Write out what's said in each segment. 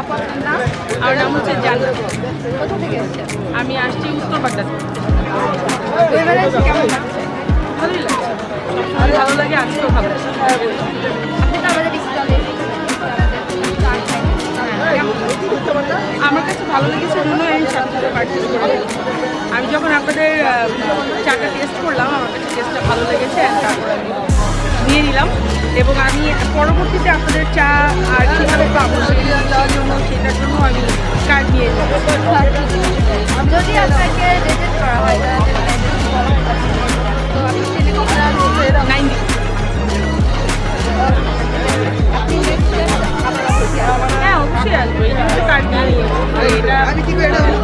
আমার নাম হচ্ছে জান্নাত। কোথা থেকে এসেছেন? আমি আসছি উত্তর বাগদা থেকে। বইমেলায় এসে কেমন লাগছে? ভালোই লাগছে, সবসময় ভালো লাগে, আজকেও ভালো লাগছে। আপনি তো আমাদের স্টলে আমার কাছে ভালো লেগেছে জন্য আমি সাথে সাথে পারচেস করে আমি যখন আপনাদের চাটা টেস্ট করলাম, আমার কাছে টেস্টটা ভালো লেগেছে, তারপর আমি নিয়ে নিলাম। এবং আমি পরবর্তীতে আপনাদের চা আর কীভাবে পাবো সেটার জন্য আমি কার্ড নিয়ে যাবো। যদি আপনাকে রেজেক্ট করা হয় তো আপনি টেলিকমরা 90 আপনি নেক্সট হ্যাঁ অবশ্যই আসবো, এই জন্য কার্ড নিয়ে নিয়েছি। এটা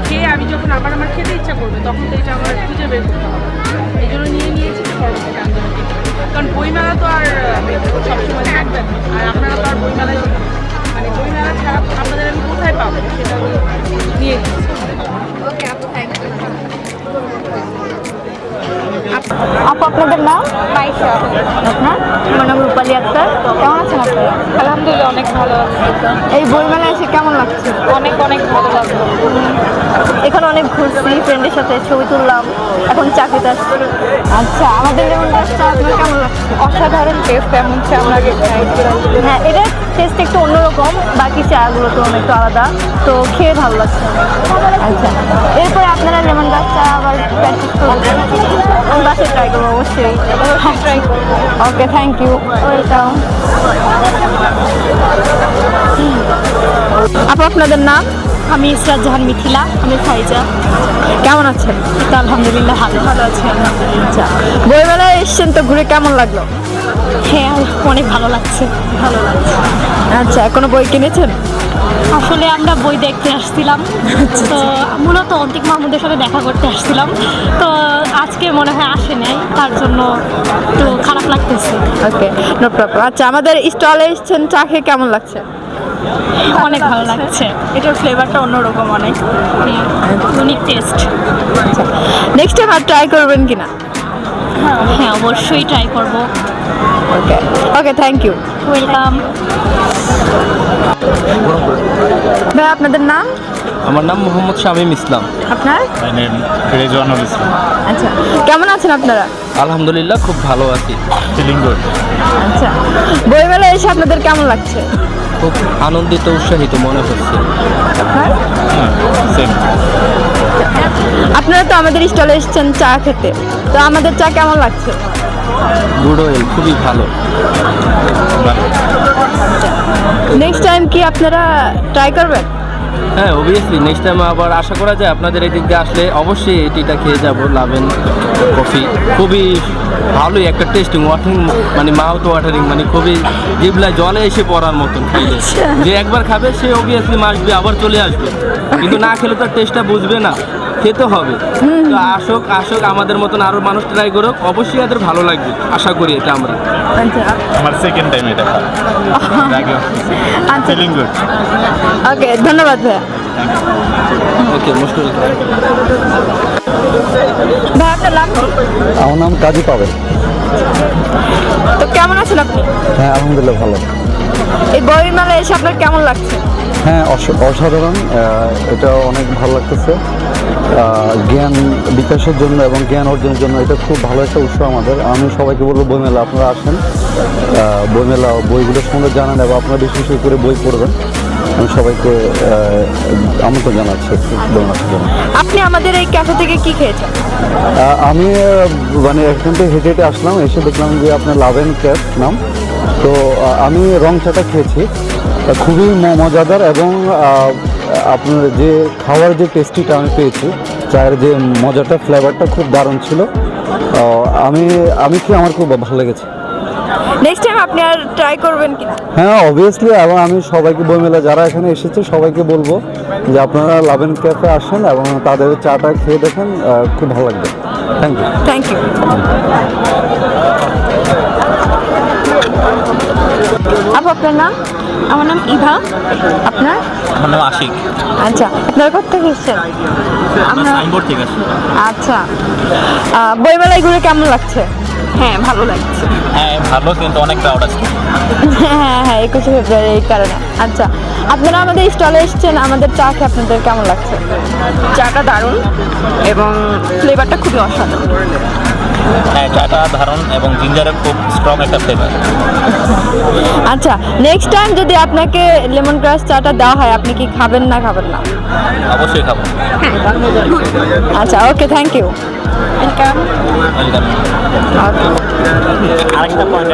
খেয়ে আমি যখন আবার আমার খেতে ইচ্ছা করবে তখন তো এটা আমার খুঁজে বের করতে হবে, এই জন্য নিয়ে নিয়েছি। পরবর্তীতে আমি যেন কিনি। কারণ বইমেলা তো আর সবসময় থাকবে না, আর আপনারা তো আর বইমেলায় মানে বইমেলা ছাড়া আপনাদের আমি কোথায় পাবো সেটা আমি নিয়ে নিয়েছি। ওকে আপু, থ্যাংক ইউ। আপু আপনাদের নাম? মাইশা। আপনার? আমার নাম রূপালী আক্তার। কেমন আছেন আপনারা? আলহামদুলিল্লাহ অনেক ভালো আছে, এই বইমেলায় এসে কেমন লাগছে? অনেক ভালো লাগলো। এখানে অনেক ঘুরছি, ফ্রেন্ডের সাথে ছবি তুললাম, এখন চাকরিতে আসছি। আচ্ছা, আমাদের লেমন গ্রাসটা আপনার কেমন লাগছে? অসাধারণ টেস্ট, এমন চা আমরা আগে ট্রাই করি। হ্যাঁ, এটার টেস্ট একটু অন্যরকম, বাকি চাগুলো তো একটু আলাদা, তো খেয়ে ভালো লাগছে। আচ্ছা, এরপরে আপনারা লেমন গ্রাসটা আবার প্র্যাকটিস করবেন? আমি বাসে ট্রাই করবো অবশ্যই। ট্রাই করবো। ওকে, থ্যাংক ইউ, ওয়েলকাম। আপু আপনাদের নাম? আমি ইসরাত জাহান মিথিলা। আমি ফাইজা। কেমন আছেন? তো আলহামদুলিল্লাহ ভালো আছি। আচ্ছা, বইমেলায় এসেছেন তো, ঘুরে কেমন লাগলো? হ্যাঁ, অনেক ভালো লাগছে। আচ্ছা, কোনো বই কিনেছেন? আসলে আমরা বই দেখতে আসছিলাম, তো মূলত অন্তিক মাহমুদের সাথে দেখা করতে আসছিলাম, তো আজকে মনে হয় আসে নাই, তার জন্য একটু খারাপ লাগতেছে। ওকে, নো প্রবলেম। আচ্ছা, আমাদের স্টলে এসেছেন, চা খেয়ে কেমন লাগছে? অনেক ভালো লাগছে, এটার ফ্লেভারটা অন্যরকম, অনেক ইউনিক টেস্ট। নেক্সট টাইম আর ট্রাই করবেন কিনা? হ্যাঁ, অবশ্যই ট্রাই করব। ওকে ওকে, থ্যাংক ইউ, ওয়েলকাম। ভাই আপনাদের নাম? আমার নাম মোহাম্মদ শামীম ইসলাম। আপনার? রেজওয়ানুল ইসলাম। আচ্ছা, কেমন আছেন আপনারা? আলহামদুলিল্লাহ খুব ভালো আছি, ফিলিং গুড। আচ্ছা, বইমেলায় এসে আপনাদের কেমন লাগছে? খুব আনন্দিত উৎসাহিত মনে হচ্ছে। আপনার? সেম। আপনারা তো আমাদের স্টলে এসেছেন চা খেতে, তো আমাদের চা কেমন লাগছে? গুড ওয়েল, খুবই ভালো। নেক্সট টাইম কি আপনারা ট্রাই করবেন? হ্যাঁ, অবভিয়াসলি নেক্সট টাইম আবার আশা করা যায় আপনাদের এই দিক দিয়ে আসলে অবশ্যই এটিটা খেয়ে যাব। লাভেন কফি খুবই ভালোই একটা টেস্টিং, ওয়াটারিং, মানে মাউথ ওয়াটারিং, মানে খুবই জিভলায় জলে এসে পড়ার মতন খাইলে। যে একবার খাবে সে অবভিয়াসলি মাসবে, আবার চলে আসবে, কিন্তু না খেলে তার টেস্টটা বুঝবে না, খেতে হবে। তো আসুক আমাদের মতন আরও মানুষ ট্রাই করুক, অবশ্যই এদের ভালো লাগবে, আশা করি এটা আমরা। আচ্ছা আমার সেকেন্ড টাইম এটা খাওয়া। আচ্ছা, ফিলিং গুড। ওকে, ধন্যবাদ ভাইয়া। ওকে, মুশকিল। ভাই আপনার নাম কি? আমার নাম কাজী পাবেল। তো কেমন আছেন আপনি? হ্যাঁ, আলহামদুলিল্লাহ ভালো। এই বইমেলায় এসে আপনার কেমন লাগছে? হ্যাঁ, অসাধারণ। এটা অনেক ভালো লাগতেছে। জ্ঞান বিকাশের জন্য এবং জ্ঞান অর্জনের জন্য এটা খুব ভালো একটা উৎস আমাদের। আমি সবাইকে বলবো বইমেলা আপনারা আসেন, বইমেলা বইগুলো সম্বন্ধে জানান এবং আপনারা বেশি বেশি করে বই পড়বেন। আমি সবাইকে আমন্ত্রণ জানাচ্ছি বইমেলার জন্য। আপনি আমাদের এই ক্যাফে থেকে কি খেয়েছেন? আমি মানে এখান থেকে হেঁটে হেঁটে আসলাম, এসে দেখলাম যে আপনার লাভেন ক্যাফ নাম, তো আমি রং চাটা খেয়েছি, খুবই মজাদার এবং আপনার যে খাওয়ার যে টেস্টিটা আমি পেয়েছি, চায়ের যে মজাটা, ফ্লেভারটা খুব দারুণ ছিল। আমি কি আমার খুব ভালো লেগেছে। নেক্সট টাইম আপনি আর ট্রাই করবেন কিনা? হ্যাঁ, অবভিয়াসলি, এবং আমি সবাইকে বইমেলা যারা এখানে এসেছে সবাইকে বলবো যে আপনারা লাভেন ক্যাফে আসেন এবং তাদের চাটা খেয়ে দেখেন, খুব ভালো লাগবে। Thank you. Thank you. আপু আপনার নাম? আমার নাম ইভা। আপনার? আমার নাম আশিক। আচ্ছা, আপনার কোথা থেকে এসেছেন? আমরা সাইনবোর্ড থেকে আসি। আচ্ছা, বইমেলায় ঘুরে কেমন লাগছে? হ্যাঁ, ভালো লাগছে। হ্যাঁ ভালো, কিন্তু অনেক ক্রাউড আছে। হ্যাঁ হ্যাঁ, 21শে ফেব্রুয়ারি এই কারণে। আচ্ছা, আপনারা আমাদের স্টলে এসেছেন, আমাদের চা খেয়ে আপনাদের কেমন লাগছে? চাটা দারুণ এবং ফ্লেভারটা খুবই অসাধারণ। হ্যাঁ, চাটা দারুণ এবং জিঞ্জারের খুব স্ট্রং একটা ফ্লেভার। আচ্ছা, নেক্সট টাইম যদি আপনাকে লেমন গ্রাস চাটা দেওয়া হয় আপনি কি খাবেন না খাবেন না? অবশ্যই খাবো। আচ্ছা, ওকে, থ্যাংক ইউ। ওয়েলকাম। আরেকটা পয়েন্ট